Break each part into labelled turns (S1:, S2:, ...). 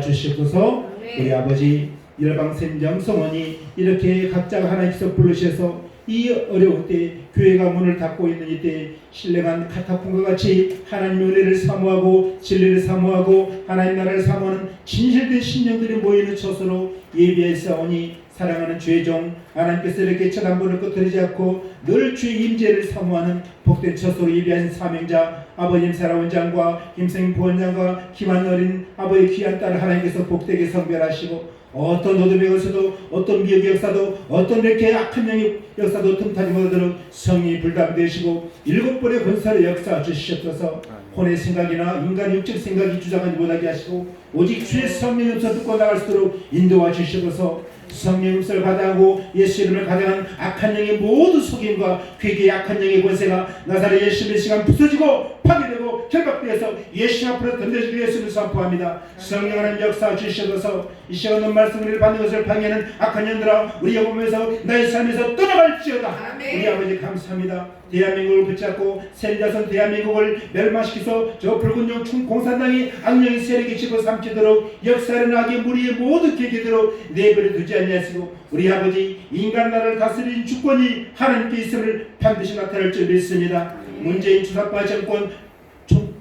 S1: 주시옵소서. 우리 아버지 열방센 영성원이 이렇게 각자가 하나님께서 부르셔서 이 어려운 때 교회가 문을 닫고 있는 이때 신령한 카타콤과 같이 하나님의 은혜를 사모하고 진리를 사모하고 하나님 나라를 사모하는 진실된 신령들이 모이는 처소로 예배했사오니 사랑하는 죄종 하나님께서 이렇게 첫 한 번을 꺼뜨리지 않고 늘 주의 임재를 사모하는 복된 처소로 예배한 사명자 아버님 사라원장과 김생 부원장과 김한 어린 아버의 귀한 딸 하나님께서 복되게 성별하시고 어떤 어둠의 역사도 어떤 미혹의 역사도 어떤 이렇게 악한 영의 역사도 틈타지 못하도록 성령이 불담되시고 7번의 권사를 역사 주시옵소서. 혼의 생각이나 인간의 육적 생각이 주장하지 못하게 하시고 오직 주의 성령의 음성 듣고 나갈 수 있도록 인도하 주시옵소서. 성령의 음성을 가장하고 예수 이름을 가장한 악한 영의 모든 속임과 괴계의 악한 영의 권세가 나사렛 예수의 시간 부서지고 파괴되고 결박되어서 예수 앞으로 던져지기 위해서 선포합니다. 성령 하나님 역사 주시옵소서. 이 시간 넌 말씀을 받는 것을 방해하는 악한 영들아 우리 여보면서 나의 삶에서 떠나갈지어다. 우리 아버지 감사합니다. 대한민국을 붙잡고 센자선 대한민국을 멸망시켜서 저 붉은 용 공산당이 악령의 세력이 집어삼키도록 역사하는 악의 무리의 모든 계기대로 내버려 두지 아니하시고 우리 아버지 인간 나라를 다스리는 주권이 하나님께 있음을 반드시 나타낼 줄 믿습니다. 문재인 주사파 정권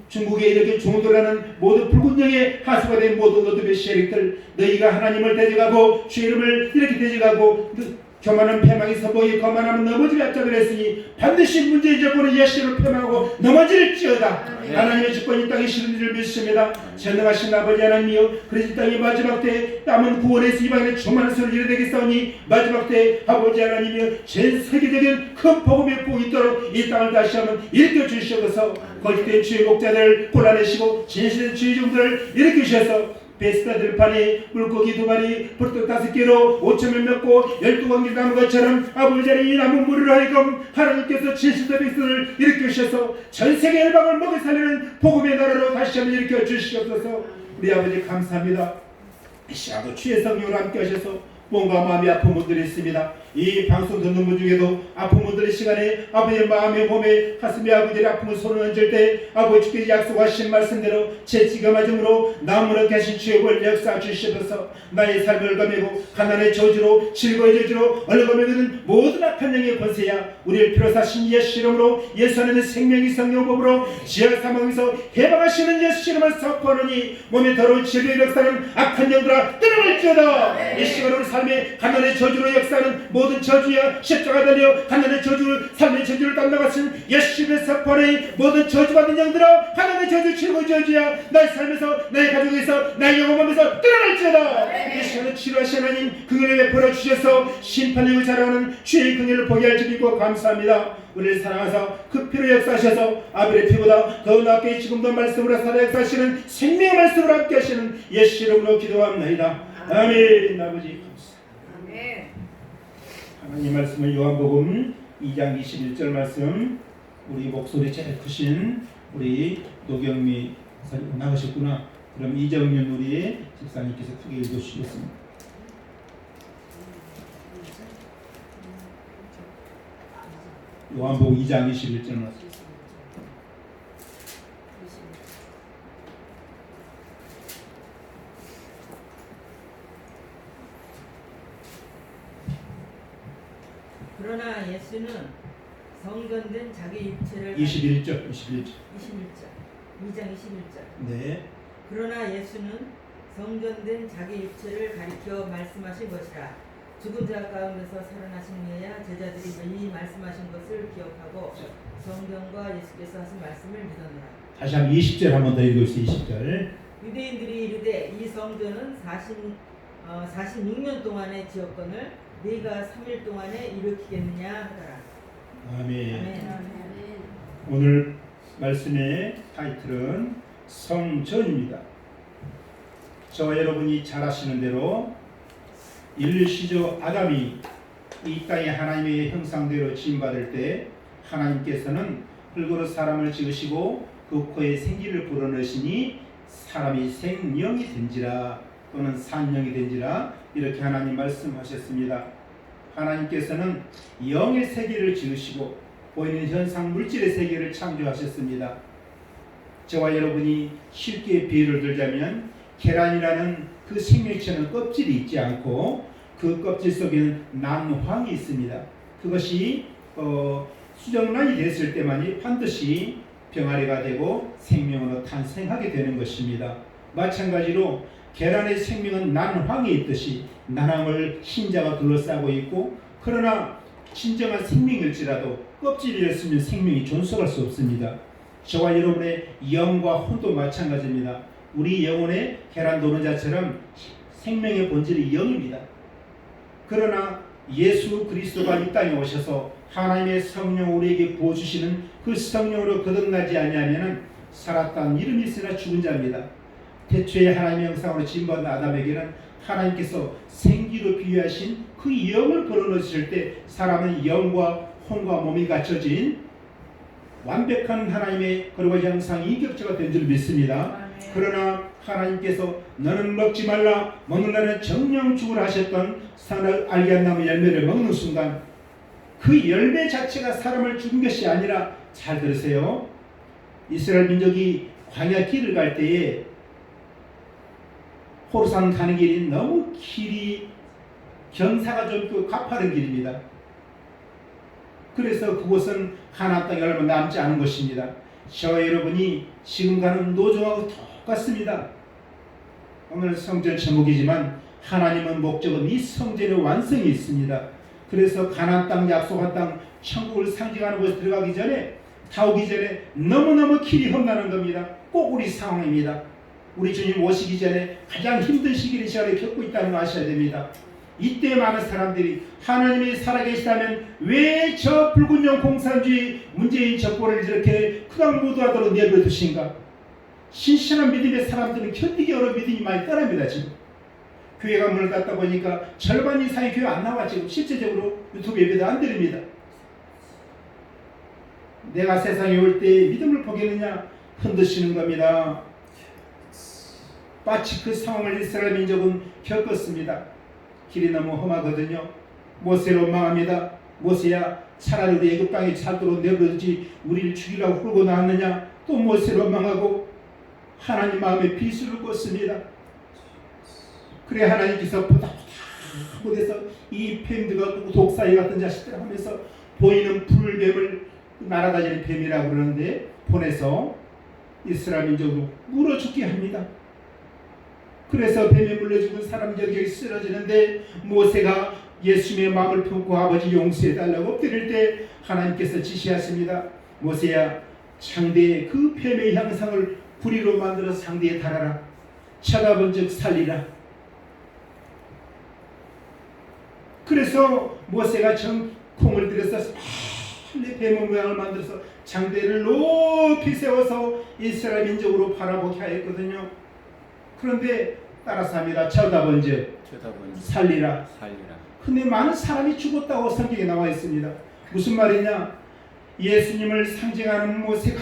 S1: 중국에 이렇게 종도라는 모든 붉은 영의 하수가 된 모든 어둠의 세력들 너희가 하나님을 대적하고 주 이름을 이렇게 대적하고 교만한 패망에서 보이 거만하면 넘어지게 합작을 했으니 반드시 문재인 정권은 예수를 패망하고 넘어질지어다. 하나님의 주권이 땅에 실은 줄 믿습니다. 전능하신 아버지 하나님이여 그리스도 땅의 마지막 때 남은 구원에서 이방인의 조만한 소리를 이루되겠사오니 마지막 때 아버지 하나님이여 전 세계적인 큰 복음의 복이 있도록 이 땅을 다시 한번 일으켜 주시옵소서. 거짓된 주의 목자들을 골라내시고 진실된 주의 종들을 일으켜 주셔서 베스다 들판에 물고기 2마리 불떡 5개로 5,000명 먹고 12관계 남은 것처럼 아버지 하나님 이 남은 물을 하여금 하나님께서 진실된 백성을 일으켜 주셔서 전세계 열방을 먹여 살리는 복음의 나라로 다시 한번 일으켜 주시옵소서. 우리 아버지 감사합니다. 이 시간도 주의 성령으로 함께 하셔서 몸과 마음이 아픈 분들이 있습니다. 이 방송 듣는 분 중에도 아픈 분들의 시간에 아버지의 마음에 몸에 가슴에 아버지의 아픔을 손을 얹을 때 아버지 주께서 약속하신 말씀대로 채찍을 맞음으로 나무로 계신 주의 볼 역사 주시옵소서. 나의 삶을 얽어매고 가난의 저주로 즐거움의 저주로 얽어매는 모든 악한 영의 권세야 우리를 필요사신 예수 이름으로 예수 안에는 생명이 성령법으로 지하 사망에서 해방하시는 예수 이름을 선포하노니 몸에 더러운 질병의 역사는 악한 영들아 떠나갈지어다. 이 시간 우리 삶의 가난의 저주로 역사하는 모든 저주야 십자가 달려 하나님의 저주를 삶의 저주를 담당하신 예수님의 선포하는 모든 저주받은 영들아 하나님의 저주 최고 저주야 나의 삶에서 나의 가족에서 나의 영혼함에서 떠나갈지어다. 이 시간에 치료하신 하나님 긍휼을 베풀어 주셔서 심판력을 자랑하는 주의 긍휼을 보게 할 줄 믿고 감사합니다. 우리를 사랑하사 그 피로 역사하셔서 아벨의 피보다 더 낫게 지금도 말씀으로 살아 역사하시는 생명의 말씀으로 함께 하시는 예수 이름으로 기도합니다. 아멘. 아버지 하나님 말씀은 요한복음 2장 21절 말씀 우리 목소리 제일 크신 우리 노경미 목사님 나가셨구나. 그럼 이정윤 우리 집사님께서 크게 읽어주시겠습니다. 요한복음 2장 21절 말씀
S2: 그러나 예수는 성전된 자기 육체를
S1: 21절
S2: 2장 21절
S1: 네.
S2: 그러나 예수는 성전된 자기 육체를 가리켜 말씀하신 것이라. 죽은 자 가운데서 살아나신 후에야 제자들이 이미 말씀하신 것을 기억하고 성경과 예수께서 하신 말씀을 믿었노라.
S1: 다시 한번 20절 한 번 더 읽어주세요. 20절
S2: 유대인들이 이르되 이 성전은 46년 동안의 지었건을 네가 3일 동안에 일으키겠느냐 하더라.
S1: 아멘.
S2: 아멘.
S1: 오늘 말씀의 타이틀은 성전입니다. 저와 여러분이 잘 아시는 대로 인류 시조 아담이 이 땅에 하나님의 형상대로 지음받을 때 하나님께서는 흙으로 사람을 지으시고 그 코에 생기를 불어넣으시니 사람이 생명이 된지라 또는 산영이 된지라 이렇게 하나님 말씀하셨습니다. 하나님께서는 영의 세계를 지으시고 보이는 현상 물질의 세계를 창조하셨습니다. 저와 여러분이 쉽게 비유를 들자면 계란이라는 그 생명체는 껍질이 있지 않고 그 껍질 속에는 난황이 있습니다. 그것이 수정란이 됐을 때만이 반드시 병아리가 되고 생명으로 탄생하게 되는 것입니다. 마찬가지로 계란의 생명은 난황이 있듯이 난황을 흰자가 둘러싸고 있고, 그러나 진정한 생명일지라도 껍질이었으면 생명이 존속할 수 없습니다. 저와 여러분의 영과 혼도 마찬가지입니다. 우리 영혼의 계란 노른자처럼 생명의 본질이 영입니다. 그러나 예수 그리스도가 이 땅에 오셔서 하나님의 성령 우리에게 부어주시는 그 성령으로 거듭나지 아니하면 살았다는 이름이 있으나 죽은 자입니다. 태초에 하나님의 형상으로 지음받은 아담에게는 하나님께서 생기로 비유하신 그 영을 불어넣으실 때 사람은 영과 혼과 몸이 갖춰진 완벽한 하나님의 그리고 형상이 인격체가 된 줄 믿습니다. 그러나 하나님께서 너는 먹지 말라, 먹는 날은 정령 죽으라 하셨던 선을 알게 한 나무 열매를 먹는 순간 그 열매 자체가 사람을 죽인 것이 아니라, 잘 들으세요, 이스라엘 민족이 광야 길을 갈 때에 호르산 가는 길이 너무 길이 경사가 좀 가파른 길입니다. 그래서 그곳은 가나안 땅에 얼마 남지 않은 것입니다. 저와 여러분이 지금 가는 노정하고 똑같습니다. 오늘 성전 제목이지만 하나님은 목적은 이 성전의 완성이 있습니다. 그래서 가나안 땅, 약속한 땅, 천국을 상징하는 곳에 들어가기 전에, 다 오기 전에 너무너무 길이 험난한 겁니다. 꼭 우리 상황입니다. 우리 주님 오시기 전에 가장 힘든 시기를 겪고 있다는 거 아셔야 됩니다. 이때 많은 사람들이 하나님이 살아계시다면 왜 저 붉은 영 공산주의 문재인 정권을 이렇게 크당무도하도록 내버려 두신가? 신실한 믿음의 사람들은 견디기 어려운 믿음이 많이 떠납니다. 지금 교회가 문을 닫다 보니까 절반 이상의 교회 안 나와. 지금 실제적으로 유튜브 예배도 안 드립니다. 내가 세상에 올 때 믿음을 포기했느냐? 흔드시는 겁니다. 마치 그 상황을 이스라엘 민족은 겪었습니다. 길이 너무 험하거든요. 모세를 원망합니다. 모세야, 차라리 우리 애굽 땅에 살도록 내버려두지 우리를 죽이려고 끌고 나왔느냐? 또 모세를 원망하고 하나님 마음에 비수를 꽂습니다. 그래 하나님께서 보다보다해서 이 뱀들과 독사이 같은 자식들 하면서 보이는 불뱀을 날아다니는 뱀이라고 그러는데 보내서 이스라엘 민족으로 물어 죽게 합니다. 그래서 뱀에 물려 죽은 사람들이 쓰러지는데 모세가 예수님의 마음을 품고 아버지 용서해달라고 엎드릴 때 하나님께서 지시하십니다. 모세야, 상대의 그 뱀의 형상을 구리로 만들어 상대에 달아라. 쳐다본 즉 살리라. 그래서 모세가 정콩을 들여서 뱀의 모양을 만들어서 장대를 높이 세워서 이스라엘 민족으로 바라보게 하였거든요. 그런데 따라서 합니다. 쳐다본 즉 살리라. 근데 많은 사람이 죽었다고 성경에 나와 있습니다. 무슨 말이냐? 예수님을 상징하는 모세가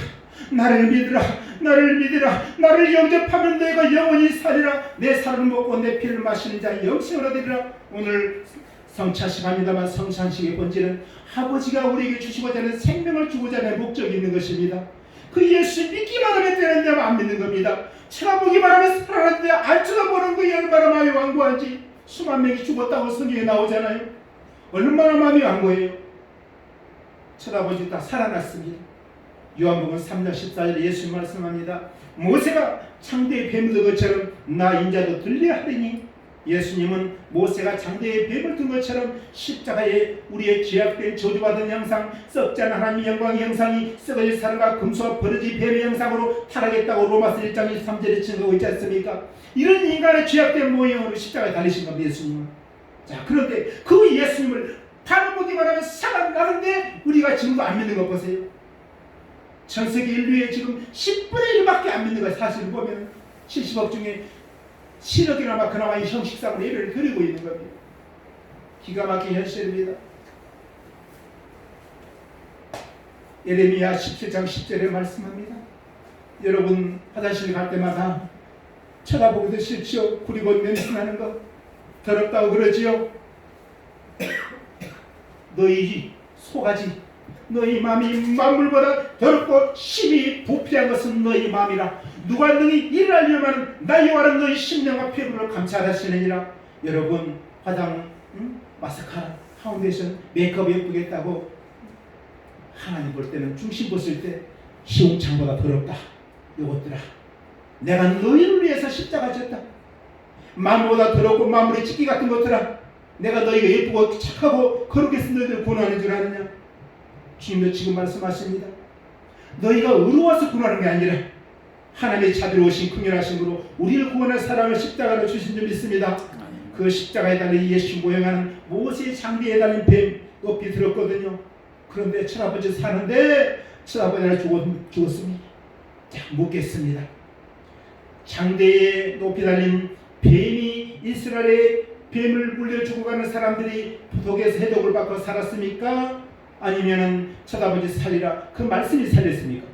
S1: 나를 믿으라, 나를 믿으라, 나를 영접하면 내가 영원히 살리라. 내 살을 먹고 내 피를 마시는 자 영생을 얻으리라. 오늘 성찬식합니다만 성찬식의 본질은 아버지가 우리에게 주시고자 하는 생명을 주고자 하는 목적이 있는 것입니다. 그 예수 믿기만 하면 되는데 안 믿는 겁니다. 쳐다보기만 하면 살아났는데 안 쳐다보는 거 얼마나 마음이 완고한지. 수만 명이 죽었다고 성경에 나오잖아요. 얼마나 마음이 완고해요. 쳐다보지 다 살아났습니다. 요한복음 3장 14절에 예수 말씀합니다. 모세가 창대의 뱀을 든 것처럼 나 인자도 들려야 하리니. 예수님은 모세가 장대에 뱀을 든 것처럼 십자가에 우리의 죄악된 저주받은 형상, 썩지 않은 하나님의 영광의 형상이 썩어질 사람과 금수와 버러지 뱀의 형상으로 타락했다고 로마서 1장 23절에 증거하고 있지 않습니까? 이런 인간의 죄악된 모형으로 십자가에 달리신 겁니다. 예수님은. 자, 그런데 그 예수님을 바라보기만 하면 살아나는데 우리가 지금도 안 믿는 거 보세요. 전 세계 인류의 지금 10분의 1밖에 안 믿는 거 사실 보면 70억 중에 7억이나 그나마 이 형식상으로 예배를 드리고 있는 겁니다. 기가 막힌 현실입니다. 예레미야 17장 10절에 말씀합니다. 여러분 화장실 갈 때마다 쳐다보기도 싫죠. 구리고 냄새나는 거 더럽다고 그러지요. 너희 소가지, 너희 마음이 만물보다 더럽고 심히 부패한 것은 너희 마음이라. 누가 능히 이를 알려면 나 여호와는 너희 심령과 피부를 감찰하시느니라. 여러분 화장, 마스카라, 파운데이션, 메이크업 예쁘겠다고 하나님 볼 때는 중심 봤을 때 시궁창보다 더럽다. 이것들아, 내가 너희를 위해서 십자가 졌다. 마음보다 더럽고 마무리 찢기 같은 것들아, 내가 너희가 예쁘고 착하고 거룩해서 너희들 구원하는 줄 아느냐. 주님도 지금 말씀하십니다. 너희가 의로워서 구원하는 게 아니라 하나님의 자비로우신 긍휼하심으로 우리를 구원할 사랑을 십자가로 주신 줄 믿습니다. 그 십자가에 달린 예수 모형하는 모세의 장비에 달린 뱀 높이 들었거든요. 그런데 친아버지 사는데 친아버지가 죽었습니다. 자, 묻겠습니다. 장대에 높이 달린 뱀이 이스라엘의 뱀을 물려 죽어가는 사람들이 부독에서 해독을 받고 살았습니까? 아니면은 쳐다보지 살리라 그 말씀이 살렸습니까?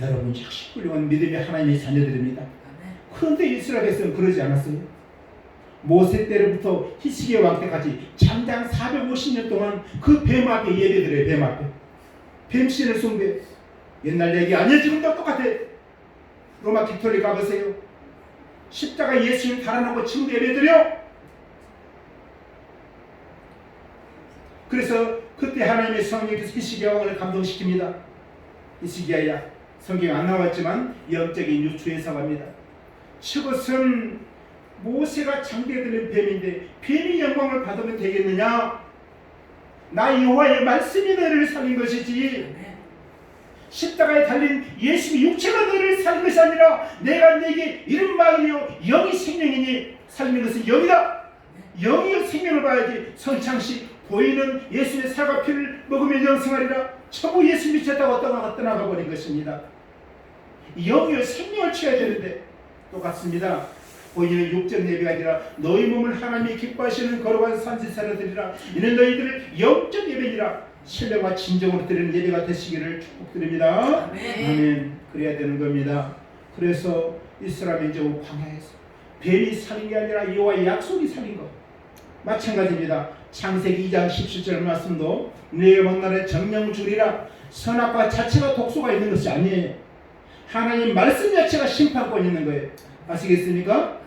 S1: 여러분 역시 훌륭한 믿음의 하나님의 자녀들입니다. 그런데 이스라엘에서는 그러지 않았어요. 모세 때로부터 히스기야 왕 때까지 장장 450년 동안 그 뱀 앞에 예배드려요. 뱀 앞에 뱀신을 숭배. 옛날 얘기 아니야. 지금도 똑같아. 로마 깃토리 가보세요. 십자가 예수님 달아나고 지금 예배드려. 그래서 그때 하나님의 성령께서 히스기야 왕을 감동시킵니다. 히스기야야, 성경에 안 나왔지만 영적인 유추해서 합니다. 저것은 모세가 장대에 들린 뱀인데 뱀이 영광을 받으면 되겠느냐? 나 여호와의 말씀이 너를 살린 것이지 십자가에 달린 예수의 육체가 너를 살린 것이 아니라 내가 네게 이른 말이요 영이 생명이니 살리는 것은 영이다. 영이요 생명을 봐야지. 성창시 보이는 예수의 살과 피를 먹으면 영생하리라. 처부 예수 미쳤다고 어떠가 떠나가 버린 것입니다. 영이요 생명을 취해야 되는데 똑같습니다. 보이는 육적 예배가 아니라 너희 몸을 하나님이 기뻐하시는 거룩한 산지사로 드리라. 이는 너희들을 영적 예배니라. 신뢰와 진정으로 드리는 예배가 되시기를 축복드립니다. 아멘. 그래야 되는 겁니다. 그래서 이스라엘 민족은 광야에서 뱀이 살인 게 아니라 여호와의 약속이 살인 것. 마찬가지입니다. 창세기 2장 17절 말씀도 내 먼 날에 정령 주리라. 선악과 자체가 독소가 있는 것이 아니에요. 하나님 말씀 자체가 심판권 있는 거예요. 아시겠습니까?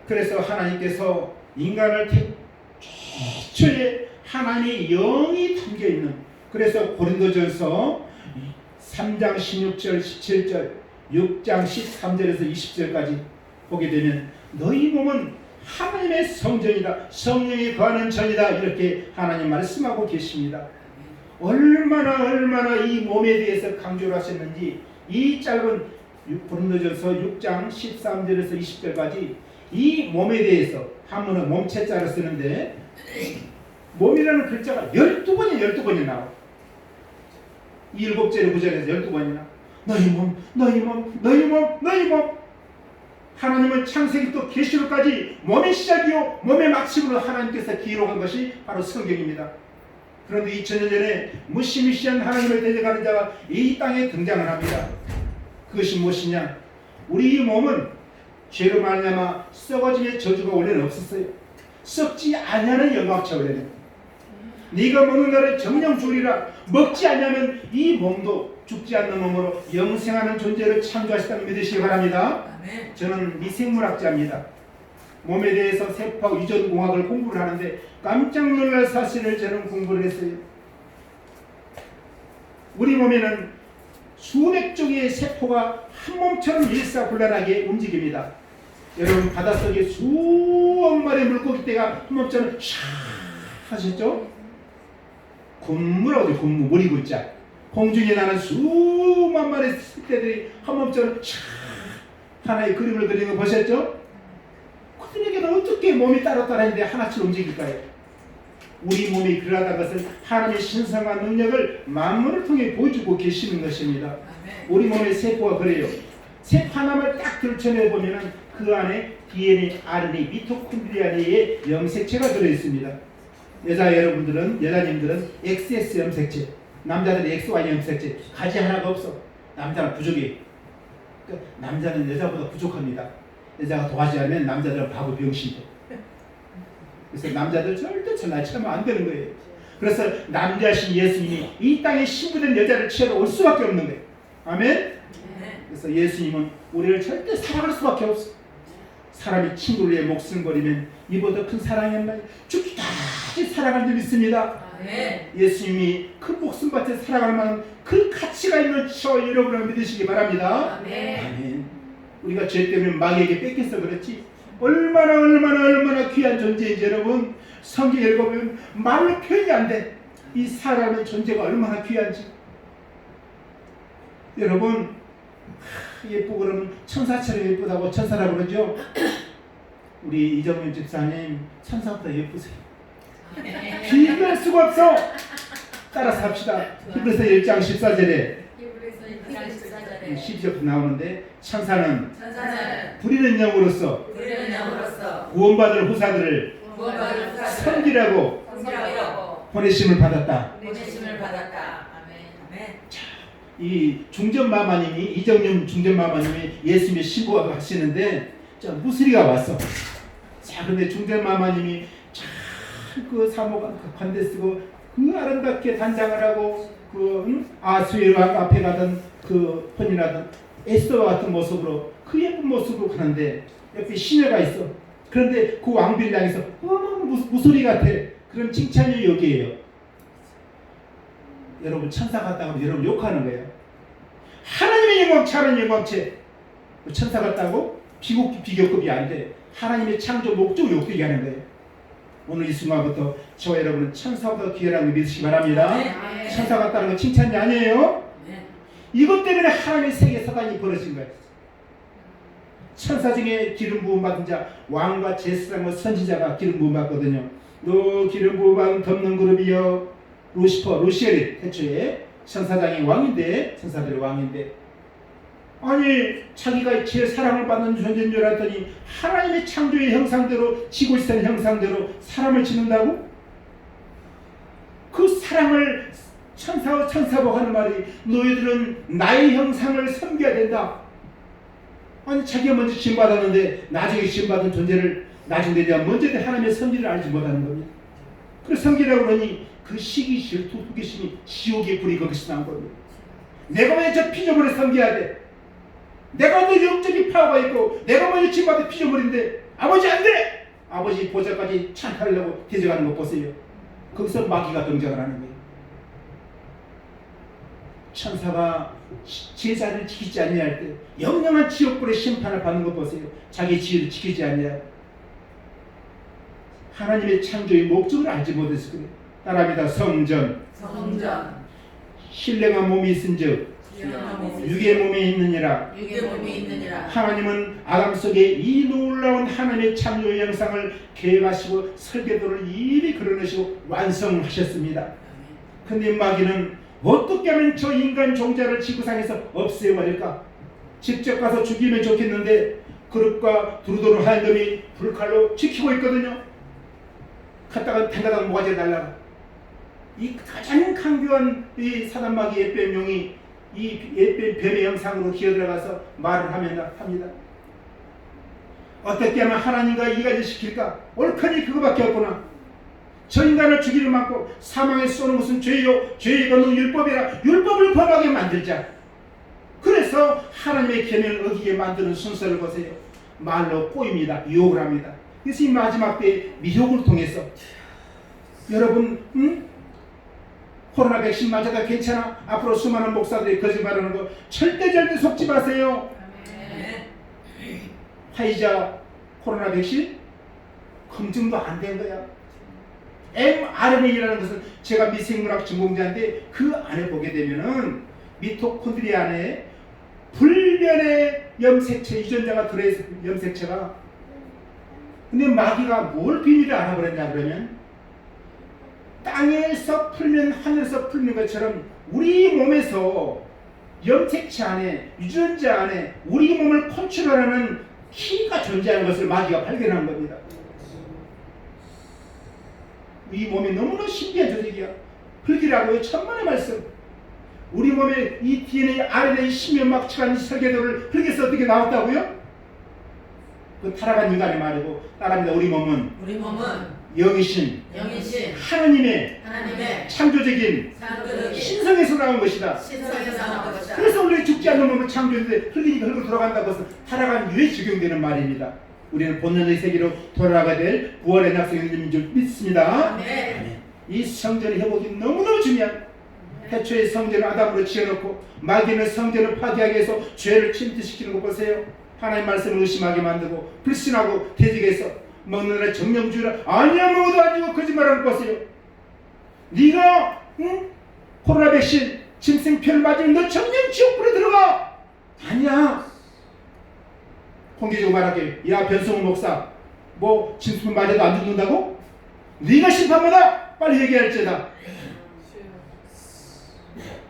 S1: 그래서 하나님께서 인간을 최초에 하나님의 영이 담겨있는, 그래서 고린도전서 3장 16절 17절 6장 13절에서 20절까지 보게 되면 너희 몸은 하나님의 성전이다. 성령이 거하는 전이다. 이렇게 하나님 말씀하고 계십니다. 얼마나 이 몸에 대해서 강조를 하셨는지 이 짧은 고린도전서 6장 13절에서 20절까지 이 몸에 대해서 한문은 몸체자를 쓰는데 몸이라는 글자가 12번이 나와. 이 7절의 구절에서 12번이나 너희 몸. 하나님은 창세기부터 계시록까지 몸의 시작이요 몸의 마침으로 하나님께서 기록한 것이 바로 성경입니다. 그런데 2000년 전에 무시무시한 하나님을 대적하는 자가 이 땅에 등장을 합니다. 그것이 무엇이냐? 우리 몸은 죄로 말미암아 썩어짐의 저주가 원래는 없었어요. 썩지 아니하는 영광차 원래는. 네가 먹는 날에 정령 주리라. 먹지 않으면 이 몸도 죽지 않는 몸으로 영생하는 존재를 창조하시다는 믿으시기 바랍니다. 아멘. 저는 미생물학자입니다. 몸에 대해서 세포 유전공학을 공부를 하는데 깜짝 놀랄 사실을 저는 공부를 했어요. 우리 몸에는 수백 종의 세포가 한 몸처럼 일사불란하게 움직입니다. 여러분 바닷속에 수억 마리의 물고기떼가 한 몸처럼 샥 하셨죠? 군무라고 하죠. 군무, 머리 굴자. 공중에 나는 수만 마리의 새떼들이 한 몸처럼 샥 하나의 그림을 그리는 거 보셨죠? 그들에게는 어떻게 몸이 따로따로인데 하나씩 움직일까요? 우리 몸이 그러하다는 것은 하나님의 신성한 능력을 만물을 통해 보여주고 계시는 것입니다. 우리 몸의 세포가 그래요. 세포 하나만 딱 들춰내보면 그 안에 DNA, RNA, 미토콘드리아의 염색체가 들어있습니다. 여자님들은 XS 염색체, 남자들은 XY 염색체, 가지 하나가 없어. 남자는 부족해. 남자는 여자보다 부족합니다. 여자가 도와지 않으면 남자들은 바보 병신돼. 그래서 남자들 절대 나처럼 안 되는 거예요. 그래서 남자신 예수님이 이 땅에 신부된 여자를 취하러 올 수밖에 없는 거예요. 아멘? 그래서 예수님은 우리를 절대 사랑할 수밖에 없어. 사람이 친구를 위해 목숨 버리면 이보다 큰 사랑이 없나요? 죽기까지 사랑할 줄 믿습니다. 예수님이 큰 목숨 바쳐 사랑할 만한 그 가치가 있는 저 여러분을 믿으시기 바랍니다. 아멘. 우리가 죄 때문에 마귀에게 뺏겨서 그렇지 얼마나 귀한 존재인지 여러분 성경 읽어보면 말로 표현이 안 돼. 이 사람의 존재가 얼마나 귀한지. 여러분 예쁘고 그러면 천사처럼 예쁘다고 천사라고 그러죠. 우리 이정윤 집사님 천사보다 예쁘세요. 비교할 수가 없어. 따라서 합시다. 히브리서 1장 14절에 12절부터 나오는데 천사는 부리는 영으로서 구원받을 후사들을 섬기라고 보내심을 받았다. 이 중전마마님이 이정윤 중전마마님이 예수님의 신부가 하시는데 무슬이가 왔어. 자, 근데 중전마마님이 그 사모가 관대 쓰고 그 아름답게 단장을 하고 그 아수의 왕 앞에 가던 그 혼인하던 에스더와 같은 모습으로 그 예쁜 모습으로 가는데 옆에 시녀가 있어. 그런데 그 왕비를 향해서 무소리 같아. 그런 칭찬이 여기에요. 여러분 천사 같다고 하면 여러분 욕하는 거예요. 하나님의 영광체, 하나님의 영광체. 천사 같다고 비교급이 안 돼. 하나님의 창조 목적을 욕되게 하는 거예요. 오늘 이 순간부터 저와 여러분은 천사보다 귀하라는 걸 믿으시기 바랍니다. 천사 같다는 건 칭찬이 아니에요. 이것 때문에 하나님의 세계 사단이 벌어진 거예요. 천사 중에 기름 부음 받은 자 왕과 제사장과 선지자가 기름 부음 받거든요. 너 기름 부음 받은 덮는 그룹이여 루시퍼, 루시엘이 태초에 천사장의 왕인데 천사들의 왕인데 아니 자기가 제일 사랑을 받는 존재인 줄 알았더니 하나님의 창조의 형상대로 지고 있는 형상대로 사람을 짓는다고? 그 사랑을 천사보고 하는 말이 너희들은 나의 형상을 섬겨야 된다. 아니 자기가 먼저 지음받았는데 나중에 지음받은 존재를 나중에 대한 먼저 하나님의 선비를 알지 못하는 겁니다. 그래서 섬기라고 하니 그 시기 질투 호기심이 지옥의 불이 거기서 나온 겁니다. 내가 먼저 피조물을 섬겨야 돼. 내가 더 영적인 파워가 있고 내가 먼저 지음받은 피조물인데 아버지 안 돼! 아버지 보좌까지 찬탈하려고 대적하는 거 보세요. 거기서 마귀가 등장을 하는 거예요. 천사가 제자를 지키지 아니할 때 영영한 지옥불의 심판을 받는 것 보세요. 자기 지혜를 지키지 아니할 하나님의 창조의 목적을 알지 못해서 그래요. 따라합니다. 성전 신령한 몸이 있은즉 육의 몸이 있느니라. 하나님은 아담 속에 이 놀라운 하나님의 창조의 영상을 계획하시고 설계도를 이미 그려내시고 완성하셨습니다. 근데 마귀는 어떻게 하면 저 인간 종자를 지구상에서 없애버릴까? 직접 가서 죽이면 좋겠는데 그릇과 두루두루 하얀 놈이 불칼로 지키고 있거든요. 갔다가 탱가닥 모가지에 날라가. 이 가장 강교한 이 사단마귀 예뱀용이 이 예뱀의 형상으로 기어들어가서 말을 합니다. 어떻게 하면 하나님과 이가지 시킬까? 옳거니 그거밖에 없구나. 저 인간을 죽이를 막고 사망에 쏘는 것은 죄요 죄의 권능 율법이라 율법을 범하게 만들자. 그래서 하나님의 계명을 어기게 만드는 순서를 보세요. 말로 꼬입니다. 유혹을 합니다. 그래서 이 마지막 때에 미혹을 통해서 여러분 코로나 백신 맞아도 괜찮아. 앞으로 수많은 목사들이 거짓말하는 거 절대 속지 마세요. 화이자 코로나 백신 검증도 안 된 거야. mRNA라는 것은 제가 미생물학 전공자인데 그 안에 보게 되면은 미토콘드리아 안에 불변의 염색체 유전자가 들어있어. 염색체가. 근데 마귀가 뭘 비밀을 알아버렸냐 그러면 땅에서 풀면 하늘에서 풀는 것처럼 우리 몸에서 염색체 안에 유전자 안에 우리 몸을 컨트롤하는 키가 존재하는 것을 마귀가 발견한 겁니다. 이 몸이 너무나 신기한 조직이야. 흙이라고요. 천만의 말씀. 우리 몸에 이 DNA, RNA, 신면막체가 설계도를 흙에서 어떻게 나왔다고요? 그 타락한 인간의 말이고 따라합니다. 우리 몸은 영이신
S2: 영이신
S1: 하나님의
S2: 하나님의
S1: 창조적인
S2: 창조적인
S1: 신성에서 나온 것이다.
S2: 신성에서 나온 것이다.
S1: 그래서 우리는 죽지 않는 몸을 창조했는데 흙이니까 흙으로 돌아간다고 해서 타락한 이유에 적용되는 말입니다. 우리는 본연의 세계로 돌아가야 될 부활의 약속이 있는 줄 믿습니다.
S2: 아멘.
S1: 이 성전의 회복이 너무너무 중요한, 태초에 성전을 아담으로 지어놓고 마귀는 성전을 파괴하기 위해서 죄를 침투시키는 거 보세요. 하나님 말씀을 의심하게 만들고 불신하고 대적해서 먹는 날 정령주의라 아니야 먹어도 안 주고 거짓말하는 거 보세요. 네가 코로나 백신 짐승표를 맞으면 너 정령 지옥불에 들어가. 아니야. 공개적으로 말할게. 야 변성훈 목사 뭐 짐승 맞아도 안 죽는다고? 네가 심판받아. 빨리 얘기할지어다.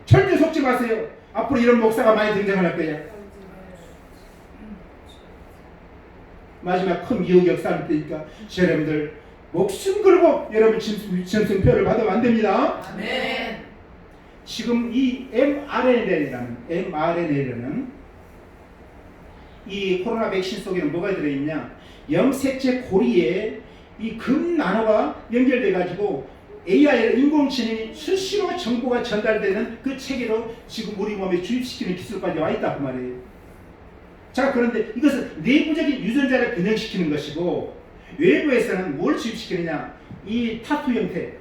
S1: 절대 속지 마세요. 앞으로 이런 목사가 많이 등장할 거야. 마지막 큰 미혹 역사를 때니까 여러분들 목숨 걸고 여러분 짐승표를 받으면 안 됩니다.
S2: 아멘.
S1: 지금 이 mRNA라는 이 코로나 백신 속에는 뭐가 들어있냐? 염색체 고리에 이 금 나노가 연결돼 가지고 AI 인공지능이 수시로 정보가 전달되는 그 체계로 지금 우리 몸에 주입시키는 기술까지 와 있다 그 말이에요. 자, 그런데 이것은 내부적인 유전자를 변형시키는 것이고 외부에서는 뭘 주입시키느냐? 이 타투 형태,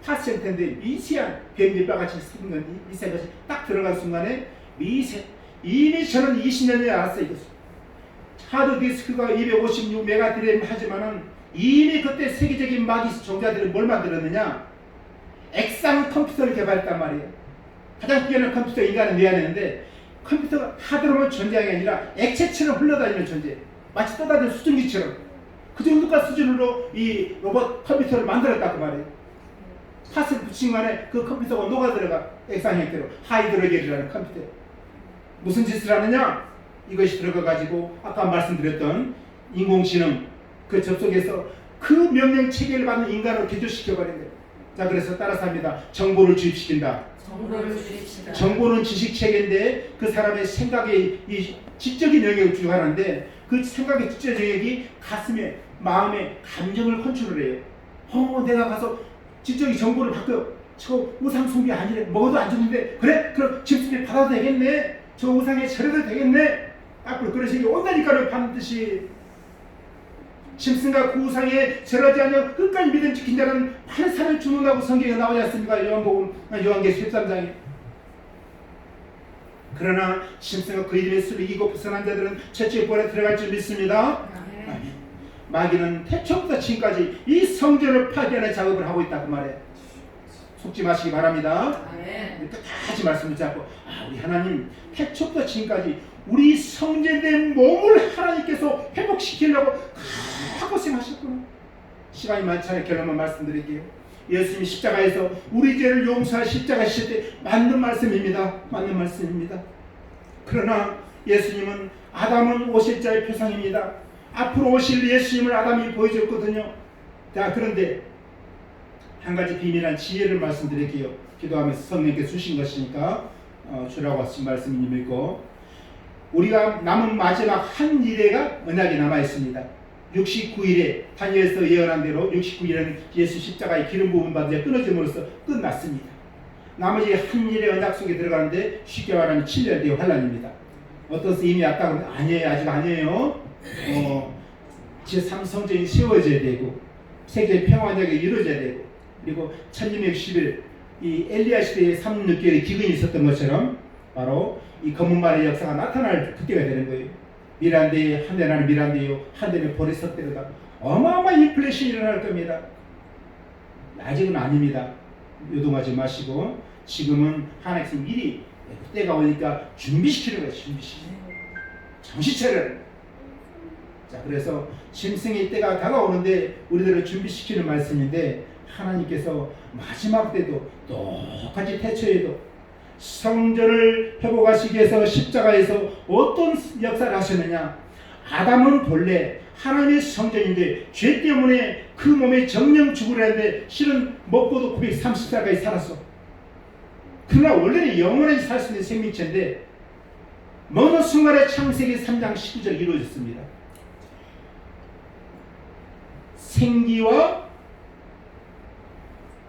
S1: 타스 형태인데 미세한 뱀잎과 같이 생긴 건 미세한 것이 딱 들어간 순간에 이미 저는 20년 전에 알았어요. 이것을. 하드디스크가 256메가드램 하지만은 이미 그때 세계적인 마귀 종자들은 뭘 만들었느냐? 액상 컴퓨터를 개발했단 말이에요. 가장 뛰어난 컴퓨터 인간은 내야되는데 컴퓨터가 하드로만 존재하는 게 아니라 액체처럼 흘러다니는 존재, 마치 떠다니는 수증기처럼 그 정도까지 수준으로 이 로봇 컴퓨터를 만들었다고 말이에요. 팥을 붙인 간에 그 컴퓨터가 녹아들어가 액상 형태로 하이드로겔이라는 컴퓨터. 무슨 짓을 하느냐? 이것이 들어가가지고 아까 말씀드렸던 인공지능 그 접속해서 그 명령 체계를 받는 인간으로 개조시켜버린 거예요. 자, 그래서 따라서 합니다. 정보를 주입시킨다.
S2: 정보를 주입시킨다.
S1: 정보는 지식 체계인데 그 사람의 생각의 이 지적인 영역을 주관하는데 그 생각의 지적 영역이 가슴에, 마음에, 감정을 컨트롤해요. 내가 가서 지적인 정보를 바꿔. 저 우상 숭배 아니래. 먹어도 안 죽는데 그래? 그럼 짐승이 받아도 되겠네. 저 우상에 절여도 되겠네. 앞으로 그런 식이 온다니까요. 반드시 짐승과 그 우상에 절하지 않으며 끝까지 믿음 지킨 자는 많은 산을 주는다고 성경에 나오지 않습니까? 요한계시록 13장에. 그러나 짐승과 그 이름의 수를 이기고 벗어난 자들은 최초의 부활에 들어갈 줄 믿습니다. 아멘. 마귀는 태초부터 지금까지 이 성전을 파괴하는 작업을 하고 있다 그 말에 속지 마시기 바랍니다.
S2: 아멘.
S1: 끝까지 말씀 붙잡고 우리 하나님 태초부터 지금까지 우리 성전된 몸을 하나님께서 회복시키려고 고생하셨구나. 시간이 많지 않아 결론만 말씀드릴게요. 예수님이 십자가에서 우리 죄를 용서할 십자가 하실 때 맞는 말씀입니다. 맞는 말씀입니다. 그러나 예수님은 아담은 오실 자의 표상입니다. 앞으로 오실 예수님을 아담이 보여줬거든요. 자, 그런데 한 가지 비밀한 지혜를 말씀드릴게요. 기도하면서 성령께서 주신 것이니까 주라고 하신 말씀이니까 우리가 남은 마지막 한 일회가 언약이 남아있습니다. 69일에 다니엘서 예언한 대로 69일은 예수 십자가의 기름 부음 받은 자 끊어짐으로써 끝났습니다. 나머지 한 일의 언약 속에 들어가는데 쉽게 말하면 7년 뒤의 환란입니다. 어떤 스님이 왔다 그러면 아니에요. 아직 아니에요. 제3성전이 세워져야 되고 세계의 평화적이 이루어져야 되고 그리고 1660일 이 엘리야 시대의 36개월의 기근이 있었던 것처럼 바로 이 검은말의 역사가 나타날 그때가 되는 거예요. 미란데에 한 대는 미란데요, 한 대는 보리석대로다. 어마어마한 인플레이션이 일어날 겁니다. 아직은 아닙니다. 요동하지 마시고 지금은 하나님께서 미리 그때가 오니까 준비시키는 거예요. 준비시키는 거예요. 정신차려라. 자, 그래서 짐승의 때가 다가오는데 우리들을 준비시키는 말씀인데 하나님께서 마지막 때도 똑같이 태초에도 성전을 회복하시기 위해서 십자가에서 어떤 역사를 하셨느냐? 아담은 본래 하나님의 성전인데 죄 때문에 그 몸에 정령 죽으려 했는데 실은 먹고도 930살까지 살았어. 그러나 원래는 영원히 살 수 있는 생명체인데 어느 순간에 창세기 3장 19절 이루어졌습니다. 생기와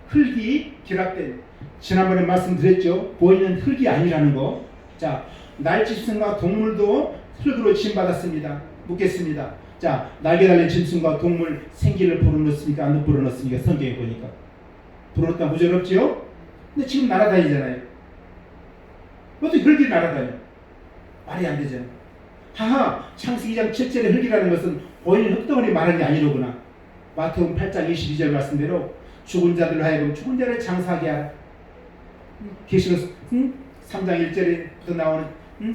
S1: 흙이 결합된, 지난번에 말씀드렸죠. 보이는 흙이 아니라는 거. 자, 날짐승과 동물도 흙으로 지음받았습니다. 묻겠습니다. 자, 날개 달린 짐승과 동물 생기를 불어넣습니까? 안 불어넣습니까? 성경에 보니까 불어넣다 부질없지요? 근데 지금 날아다니잖아요. 어떻게 흙이 날아다녀? 말이 안 되잖아요. 하하, 창세기 2장 7절의 흙이라는 것은 보이는 흙덩어리 말하는 게 아니로구나. 마태복음 8장 22절 말씀대로 죽은 자들로 하여금 죽은 자를 장사하게 하라. 계시록 3장 1절에부터 나오는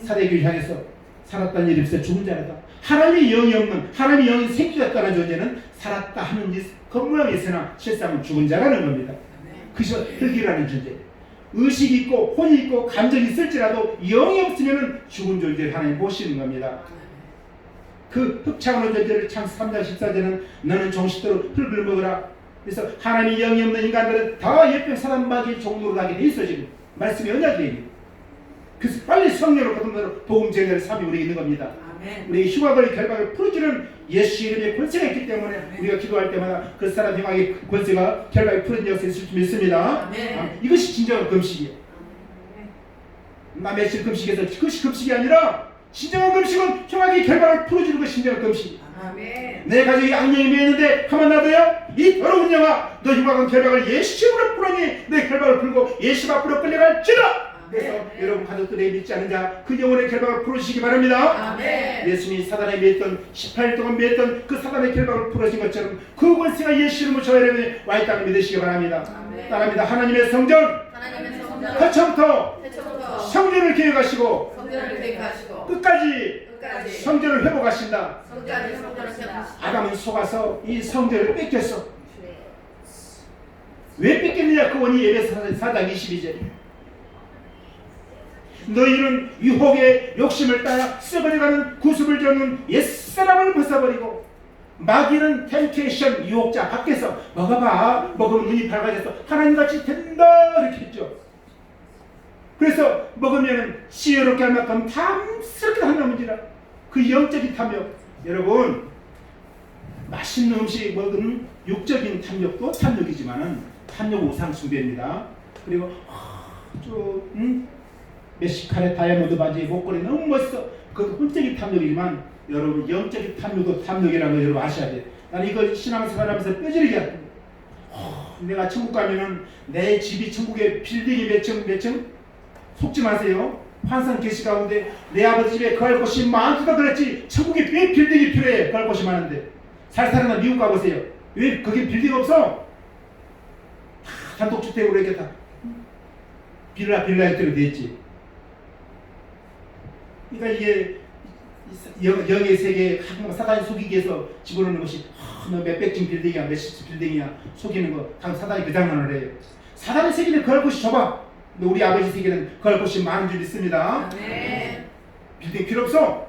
S1: 사대교를 향해서 살았다는 일이 있어 죽은 자라다. 하나님의 영이 없는, 하나님의 영이 생기졌다는 존재는 살았다 하는 겉모양이 있으나 실상은 죽은 자라는 겁니다. 그래서 흙이라는 존재. 의식이 있고 혼이 있고 감정이 있을지라도 영이 없으면 죽은 존재를 하나님 보시는 겁니다. 그 흙차원의 존재를 창세 3장 14절은 너는 정식대로 흙을 먹으라. 그래서 하나님의 영이 없는 인간들은 다 예병 사단마귀의 종로로 가게 돼 있어. 지금 말씀이 언약이에요. 그래서 빨리 성령으로 거듭나로 복음 전하는 삶이 우리에게 있는 겁니다. 우리 흉악의 결박을 풀어주는 예수 이름의 권세가 있기 때문에 우리가 기도할 때마다 그 사람 흉악의 권세가 결박을 풀어주는 역사에 있을 줄 믿습니다. 이것이 진정한 금식이에요. 남의 실 금식에서 그것이 금식이 아니라 진정한 금식은 흉악의 결박을 풀어주는 것이 진정한 금식이에요. 내 가족이 악령이 매였는데 가만 놔둬요? 이 더러운 영아, 너 흉악한 결박을 예수 이름으로 풀으니 내 결박을 풀고 예수 앞으로 끌려갈지라. 그래서 여러분 가족들에게 믿지 않는 자 그 영혼의 결박을 풀어주시기 바랍니다. 예수님이 사단에 매였던 18일 동안 매였던 그 사단의 결박을 풀어진 것처럼 그 권세가 예수 이름으로 저 여러분이 와 있다는 믿으시기 바랍니다. 따라합니다. 하나님의 성전 처음부터 성전을 계획하시고 끝까지 성전을 회복하신다. 아담은 속아서 이 성전을 뺏겼어. 왜 뺏겼느냐? 그 원이 에베소 4장 22절. 너희는 유혹의 욕심을 따라 썩어져가는 구습을 쫓는 옛사람을 벗어버리고, 마귀는 템테이션, 유혹자, 밖에서 먹어봐, 먹으면 눈이 밝아져서 하나님같이 된다 이렇게 했죠. 그래서 먹으면 지혜롭게 할 만큼 탐스럽게 한다문지라. 그 영적인 탐욕, 여러분 맛있는 음식 먹은 육적인 탐욕도 탐욕이지만은 탐욕 우상 숭배입니다. 그리고 멕시칸의 다이아몬드 바지 목걸이 너무 멋있어. 그것도 혼적인 탐욕이지만 여러분 영적인 탐욕도 탐욕이라는 거 여러분 아셔야 돼요. 나는 이걸 신앙생활하면서 뼈저리게 하거든요. 내가 천국 가면은 내 집이 천국의 빌딩이 몇 층? 속지 마세요. 환상 계시 가운데 내 아버지 집에 거할 곳이 많다고 그랬지 천국에 왜 빌딩이 필요해? 거할 곳이 많은데. 살살하나 미국 가보세요. 왜 거기 빌딩 없어? 다 단독주택으로 이렇게 다 빌라 형태로 되어 있지. 그러니까 이게 영의 세계에 사단이 속이기 위해서 집어넣는 것이 너 몇백 층 빌딩이야, 몇십 층 빌딩이야 속이는 거. 다 사단이 그 장난을 해요. 사단의 세계는 거할 곳이 좁아. 근데 우리 아버지 세계는 거할 곳이 많은 줄 믿습니다. 빌딩 필요 없어.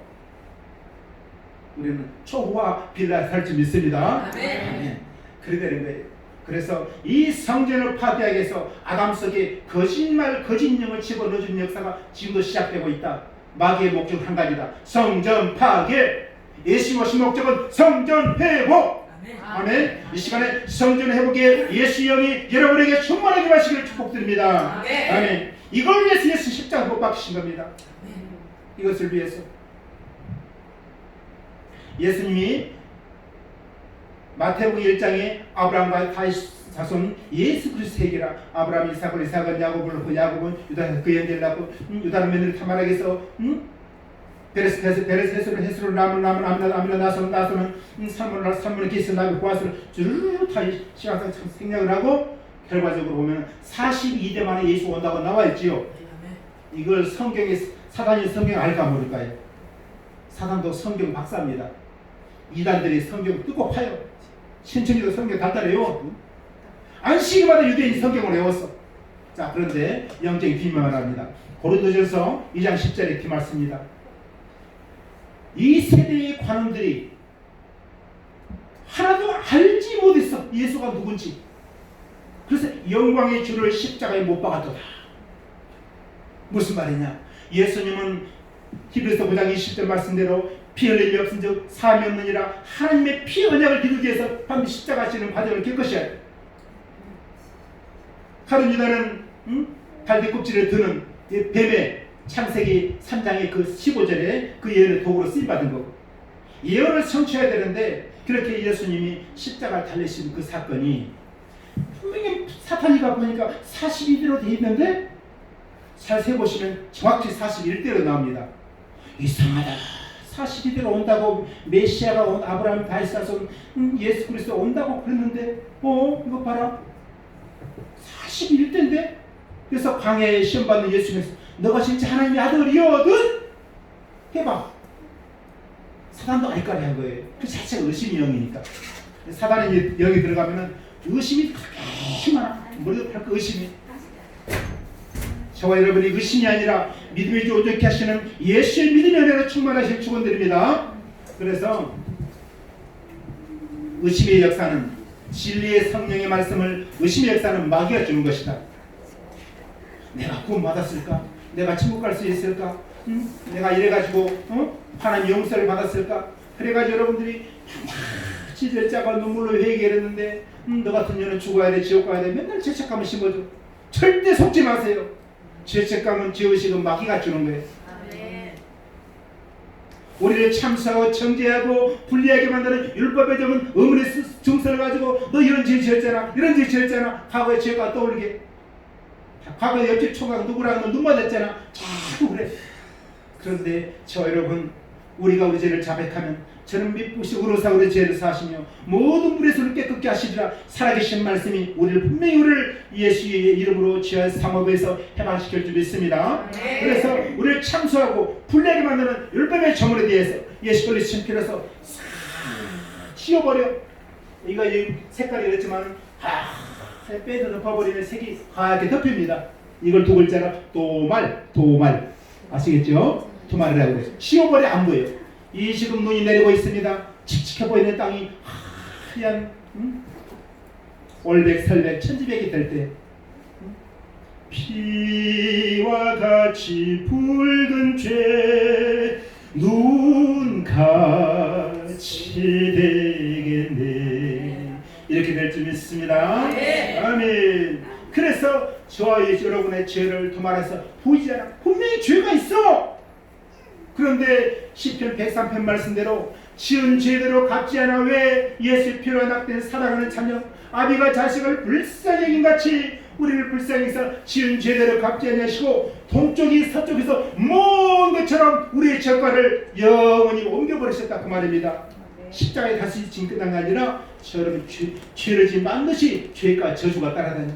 S1: 우리는 초호화 빌라 살 줄 믿습니다. 그래 되는 거예요. 그래서 이 성전을 파괴하기 위해서 아담 속에 거짓말, 거짓 영을 집어넣어주는 역사가 지금도 시작되고 있다. 마귀의 목적 한 가지다. 성전 파괴. 예수 오신 목적은 성전 회복. 아멘. 이 시간에 성전 회복에 예수 영이 여러분에게 충만하게 하시기를 축복드립니다. 아멘. 이걸 위해서 예수 십자가 못 박히신 겁니다. 이것을 위해서 예수님이 마태복음 1장에 아브라함과 다윗 자손 예수 그리스도 세계라. 아브라함, 이삭은 야곱을 낳고, 야곱은 유다 그 형제를 낳고, 유다는 며느리 타마락에 해서 베레스 헤스로 아미나 나서는 살몬을 기스 나비 보아스를 주르르 다 시간상 생략을 하고 결과적으로 보면 42대 만에 예수 온다고 나와 있지요. 이걸 성경에 사단이 성경 알까 모를까요? 사단도 성경 박사입니다. 이단들이 성경 뜯고 파요. 신천지도 성경 달달해요. 안식일마다 유대인이 성경을 외웠어. 자, 그런데 영적인 비밀만 합니다. 고린도전서 2장 10절에 이렇게 말씀입니다. 이 세대의 관원들이 하나도 알지 못했어. 예수가 누군지. 그래서 영광의 주를 십자가에 못 박았도다. 무슨 말이냐? 예수님은 히브리서 9장 20절 말씀대로 피 흘림이 없은즉 사함이 없느니라. 하나님의 피 언약을 이루기 위해서 반드시 십자가 하시는 과정을 겪으셔야 돼. 가룟 유다는 달리 껍질을 드는 이 뱀의 창세기 3장의 그 15절에 그 예언을 도구로 쓰임받은 거고, 예언을 성취해야 되는데 그렇게 예수님이 십자가를 달리신 그 사건이 분명히 사탄이가 보니까 42대로 돼 있는데 자세히 보시면 정확히 41대로 나옵니다. 이상하다. 42대로 온다고 메시아가 온 아브라함 다윗사손 예수 그리스도 온다고 그랬는데 이거 봐라 41대인데. 그래서 광야에 시험받는 예수님께서 너가 진짜 하나님의 아들이거든 해봐. 사단도 알까리 한 거예요. 그 자체가 의심의 영이니까. 사단의 영이 들어가면은 의심이 그렇게 많아. 머리도 팔고 의심이. 저와 여러분이 의심이 아니라 믿음이 온전케 하시는 예수의 믿음의 은혜로 충만하실 축원드립니다. 그래서 의심의 역사는 진리의 성령의 말씀을, 의심의 역사는 마귀가 주는 것이다. 내가 구원 받았을까? 내가 천국 갈 수 있을까? 내가 이래가지고 하나님 용서를 받았을까? 그래가지고 여러분들이 지절자가 눈물로 회개를 했는데 너 같은 년은 죽어야 돼, 지옥 가야 돼, 맨날 죄책감을 심어줘. 절대 속지 마세요. 죄책감은 죄의식은 마귀가 주는 거예요. 우리를 참수하고 정죄하고 불리하게 만드는 율법에 적은 의문의 증서를 가지고 너 이런 죄 지었잖아, 이런 죄 지었잖아, 과거의 죄가 떠오르게. 과거에 옆집 총각 누구랑 너 눈 맞았잖아, 자꾸 그래. 그런데 저 여러분, 우리가 우리 죄를 자백하면 저는 미쁘시 우러사 우리 죄를 사하시며 모든 불의 손을 깨끗게 하시리라. 살아계신 말씀이 우리를 분명히 우리를 예수의 이름으로 죄와 상업에서 해방시킬 줄 믿습니다. 그래서 우리를 참수하고 불리하게 만드는 율법의 저물에 대해서 예수 그리스도의 피로서 싹 지워버려. 이거 색깔이 그렇지만 빼도 덮어버리면 색이 하얗게 덮입니다. 이걸 두 글자로 도말 아시겠죠? 도말이라고 해서 지워버려. 안 보여요. 이 지금 눈이 내리고 있습니다. 칙칙해 보이는 땅이 하얀 올백 설백 천지백이 될 때 피와 같이 붉은 죄 눈같이 되겠네. 이렇게 될 줄 믿습니다. 아멘. 그래서 저와 여러분의 죄를 도말해서 보이지 않아. 분명히 죄가 있어. 그런데 시편 103편 말씀대로 지은 죄대로 갚지 않아 왜 예수의 피로 낙된 사랑하는 자녀 아비가 자식을 불쌍히 여긴같이 우리를 불쌍히 해서 지은 죄대로 갚지 아니하시고 동쪽이 서쪽에서 먼 것처럼 우리의 죄과를 영원히 옮겨버리셨다 그 말입니다. 십자가에 다시 지금 끝난 게 아니라 여러분 죄를 지은 반드시 죄과 저주가 따라다녀.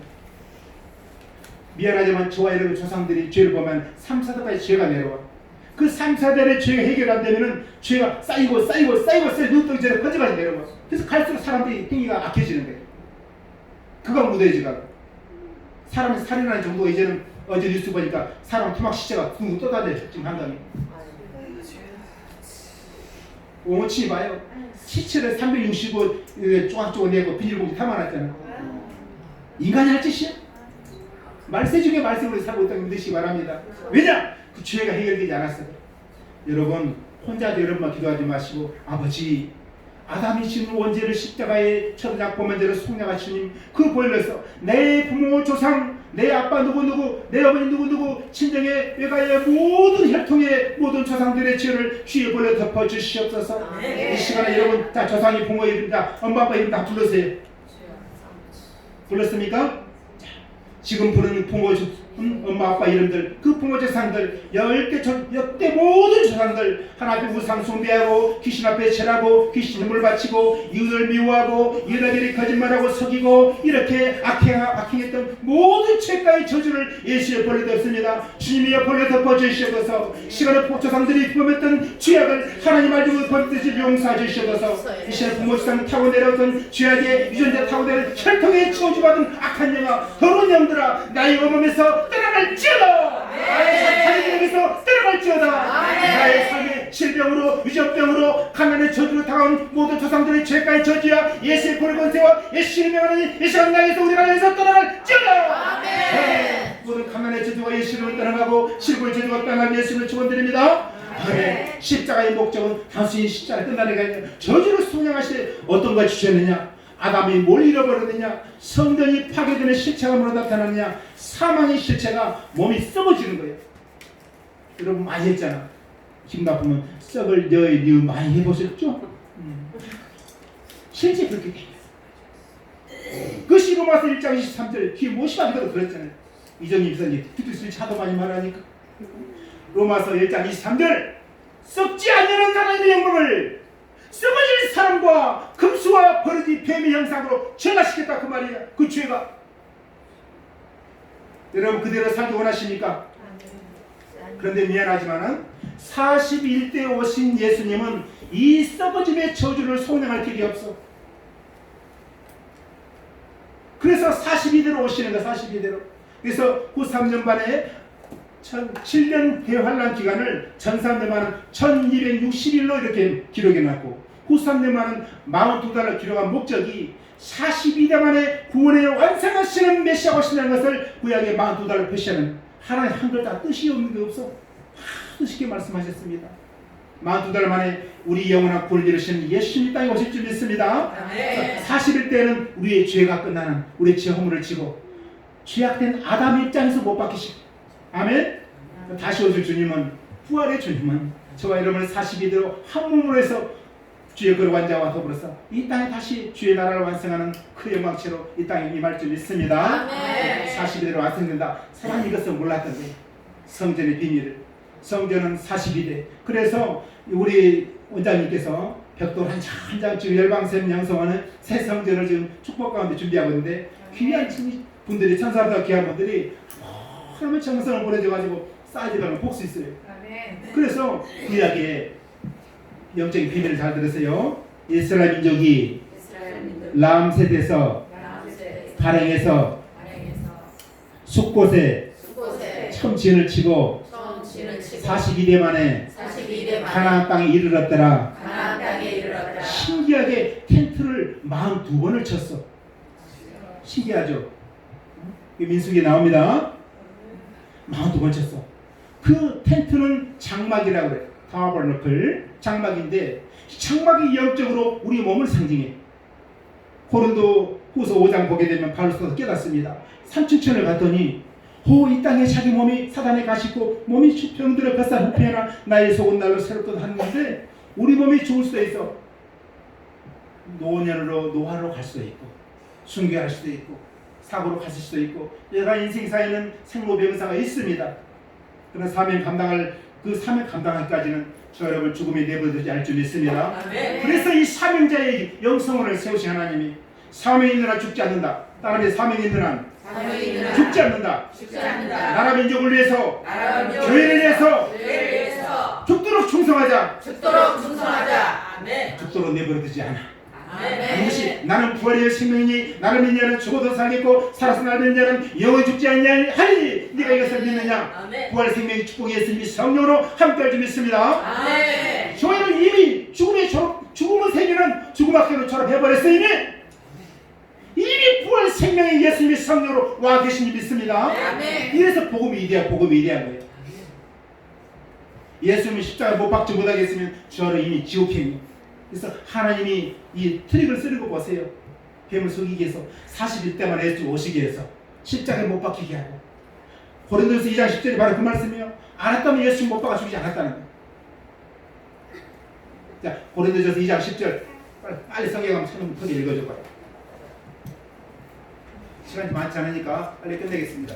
S1: 미안하지만 저와 여러분 조상들이 죄를 보면 3, 4대까지 죄가 내려와. 그 3, 4대의 죄가 해결 안 되면은 죄가 쌓이고 눈덩이처럼 커져가지고 내려와. 그래서 갈수록 사람들이 행위가 악해지는 거예요. 그거 무뎌지가. 사람이 살인하는 정도가 이제는 어제 뉴스 보니까 사람 토막 시체가 둥둥 떠다녀 지금 한강에. 오치히 봐요. 시체를 365 쪼각쪼각 내고 비닐봉지 담아놨잖아. 인간이 할 짓이야? 말세 중에 말세으로 살고 있다는 믿으시기 바랍니다. 왜냐? 그 죄가 해결되지 않았어요. 여러분 혼자도 여러분만 기도하지 마시고 아버지 아담이 지은 원죄를 십자가에 천작 범죄를 속량하시님 그 보혈로서 내 부모 조상 내 아빠 누구누구 내 어머니 누구누구 친정의 외가의 모든 혈통의 모든 조상들의 죄를 주의 보혈로 덮어주시옵소서. 이 시간에 여러분 다 조상이 부모 이름이다 엄마 아빠 이름 다 불렀어요. 불렀습니까? 지금 부르는 부모 엄마 아빠 이름들 그 부모 조상들 10대 역대 모든 조상들 하나님 우상 숭배하고 귀신 앞에 절하고 귀신 힘을 바치고 이웃을 미워하고 이웃에게 거짓말하고 속이고 이렇게 악행했던 모든 죄가의 저주를 예수의 벌레 덮습니다. 주님이여 벌레 덮어주시옵소서. 시간에 조상들이 범했던 죄악을 하나님 알고 범죄를 용서해 주시옵소서. 이 시간에 부모 조상 타고 내려왔던 죄악의 유전자 타고 내려온 혈통에 저주받은 악한 영아 더러운 영들아 나의 어머니에서 떠나갈지어다. 나의 사탄에게서 떠나갈지어다. 나의 삶의 질병으로 유전병으로 가난의 저주로 당한 모든 조상들의 죄가의 저주야 예수의 보혈 권세와 예수의 명하는 이 시간 나에서 우리가 나에서 떠나갈지어다. 모든 가난의 저주가 예수를 떠나가고 실고의 저주가 떠나는 예수를 축원드립니다. 십자가의 목적은 단순히 십자가 끝나는 게 아니라 저주를 속량하시되 어떤 걸 주셨느냐? 아담이 뭘 잃어버렸느냐? 성전이 파괴되는 실체가 뭐로 나타났느냐? 사망의 실체가 몸이 썩어지는 거예요. 여러분 많이 했잖아. 기분 나쁘면 썩을 여의 니 많이 해보셨죠? 실제 그렇게 돼요. 그것이 로마서 1장 23절 귀에 못 심하기도 그랬잖아요. 이정희 목사님 듣기 차도 많이 말하니까. 로마서 1장 23절 썩지 않는 하나님의 영광을 썩어질 사람과 금수와 버릇이 뱀의 형상으로 전화시켰다 그 말이야. 그 죄가. 여러분 그대로 살기 원하십니까? 그런데 미안하지만은 41대 오신 예수님은 이 썩어짐의 저주를 소명할 길이 없어. 그래서 42대로 오시는 거야. 42대로. 그래서 후 3년 반에 7년 대환란 기간을 전 3년 만은 1260일로 이렇게 기록해놨고 후 3년 만은 42달을 기록한 목적이 42대 만에 구원에 완성하시는 메시아 오신다는 것을 구약의 42달을 표시하는 하나님 한글 다 뜻이 없는 게 없어. 뜻있게 말씀하셨습니다. 42달 만에 우리 영원한 구원을 이루시는 예수님 땅에 오실 줄 믿습니다. 41대는 우리의 죄가 끝나는 우리의 죄 허물을 지고 죄악된 아담 입장에서 못 박히시고 아멘. 다시 오실 주님은 부활의 주님은 저와 여러분을 42대로 한 몸으로 해서 주의 거룩한 자와 더불어서 이 땅에 다시 주의 나라를 완성하는 그 영광체로 이 땅에 임할 줄 믿습니다. 42대로 완성된다. 사람이 이것을 몰랐던 거예요. 성전의 비밀을. 성전은 42대. 그래서 우리 원장님께서 벽돌 한 장 지금 열방샘 양성하는 새 성전을 지금 축복 가운데 준비하고 있는데 귀한 분들이 천사보다 귀한 분들이 하나님의 정성을 보내줘가지고 사이즈가 볼 수 있어요. 그래서 구약의 영적인 비밀을 잘 들으세요. 이스라엘 민족이 람세대에서 발행해서 숲곳에 처음 진을 치고 42대 만에 가나안 땅에 이르렀더라. 신기하게 텐트를 42번을 쳤어. 신기하죠? 민수기에 나옵니다. 42번 쳤어. 그 텐트는 장막이라고 그래. 타버너클 장막인데 장막이 영적으로 우리 몸을 상징해. 고린도 후서 5장 보게 되면 바울도 깨닫습니다. 삼층천을 갔더니 이 땅에 자기 몸이 사단에 가시고 몸이 병들어 뱃살 후패나 나의 속은 날로 새롭게 하는데 우리 몸이 죽을 수도 있어. 노년으로 노화로 갈 수도 있고 순교할 수도 있고 사고로 갔을 수도 있고 여러 인생사에는 생로병사가 있습니다. 그런 사명 감당할 그 사명 감당하기까지는 저 여러분 죽음에 내버려두지 않을 줄 믿습니다. 그래서 이 사명자의 영성을 세우신 하나님이 사명이 있는 한 죽지 않는다. 따라서 사명이 있는 한 죽지 않는다. 나라 민족을 위해서 교회를 위해서 죽도록 충성하자.
S2: 아멘.
S1: 죽도록 내버려두지 않아. 이것이 나는 부활의 생명이니 나를 믿는 자는 죽어도 살겠고 살아서 나를 믿는 자는 영원히 죽지 않냐 하니 네가 이것을 믿느냐. 부활의 생명이 축복이 있으니 성령으로 함께할 줄 믿습니다. 저희는 이미 죽음의 세계는 죽음 앞에로 졸업해버렸으니 이미 부활 생명의 예수님이 성령으로 와 계신 줄 믿습니다. 이래서 복음이 위대한 거예요. 예수님이 십자가에 못 박지 못하겠으면 저를 이미 지옥행이에요. 그래서 하나님이 이 트릭을 쓰는 거 보세요. 뱀을 속이기 위해서 41대만 예수 오시기 위해서 십자가에 못 박히게 하고 고린도서 2장 10절이 바로 그 말씀이에요. 알았다면 예수 못 박아 죽이지 않았다는 거예요. 자, 고린도서 2장 10절 빨리 성경 한번 찾으면 크게 읽어줘봐요. 시간이 많지 않으니까 빨리 끝내겠습니다.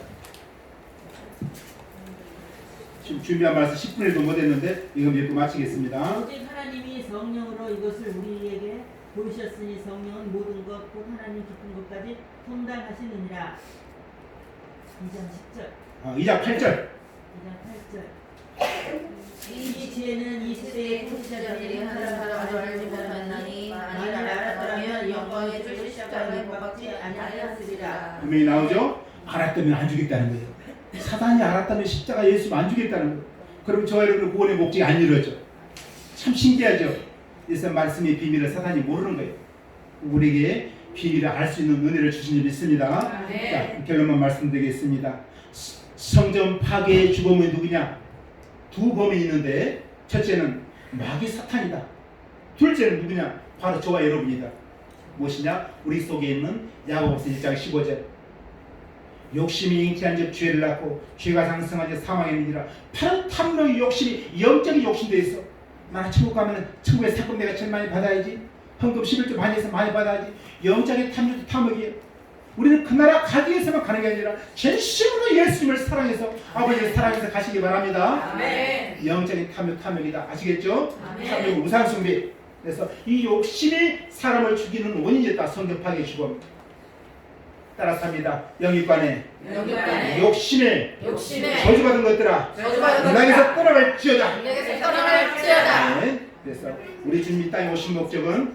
S1: 지금 준비한 말씀 10분에도 못했는데 이거 읽고 마치겠습니다.
S2: 오직 하나님이 성령으로 이것을 우리에게 보이셨으니 성령은 모든 것 곧 하나님 깊은 것까지 통달하시느니라. 2장 10절
S1: 2장 8절
S2: 2장 8절 이 지혜는 이 세대의 통치자들이 하나님을 알지 못하나니 만일 알았더라면 영광의 주 십자가에 못 박지 아니하였으리라.
S1: 분명히 나오죠? 알았다면 안 주겠다는 거예요. 사단이 알았다면 십자가 예수 안 주겠다는 거예요. 그럼 저와 여러분의 구원의 목적이 안 이루어져. 참 신기하죠? 그래서 말씀의 비밀을 사단이 모르는 거예요. 우리에게 비밀을 알 수 있는 은혜를 주신 줄 믿습니다. 자, 결론만 말씀드리겠습니다. 성전 파괴의 주범이 누구냐? 두 범이 있는데 첫째는 마귀 사탄이다. 둘째는 누구냐? 바로 저와 여러분이다. 무엇이냐? 우리 속에 있는 야고보서 1장 15절. 욕심이 잉태한 즉 죄를 낳고 죄가 상승한 즉 사망에 이르니라. 바로 탐욕의 욕심이 영적인 욕심도 있어. 만약 천국 가면 천국의 상금 내가 제일 많이 받아야지. 헌금 11조 많이 해서 많이 받아야지. 영적인 탐욕도 탐욕이에요. 우리는 그 나라 가기 위해서만 가는 게 아니라 전심으로 예수님을 사랑해서 아버지를 사랑해서 가시기 바랍니다.
S2: 아멘.
S1: 영적인 탐욕이다. 아시겠죠?
S2: 아멘.
S1: 탐욕 우상숭배. 그래서 이 욕심이 사람을 죽이는 원인이었다. 성경 파괴 주범. 따라서 합니다. 영육간에 욕심에 저주받은 것들아 너에게서 떠나갈지어다.
S2: 떠나갈지어다.
S1: 네. 그래서 우리 주님이 땅에 오신 목적은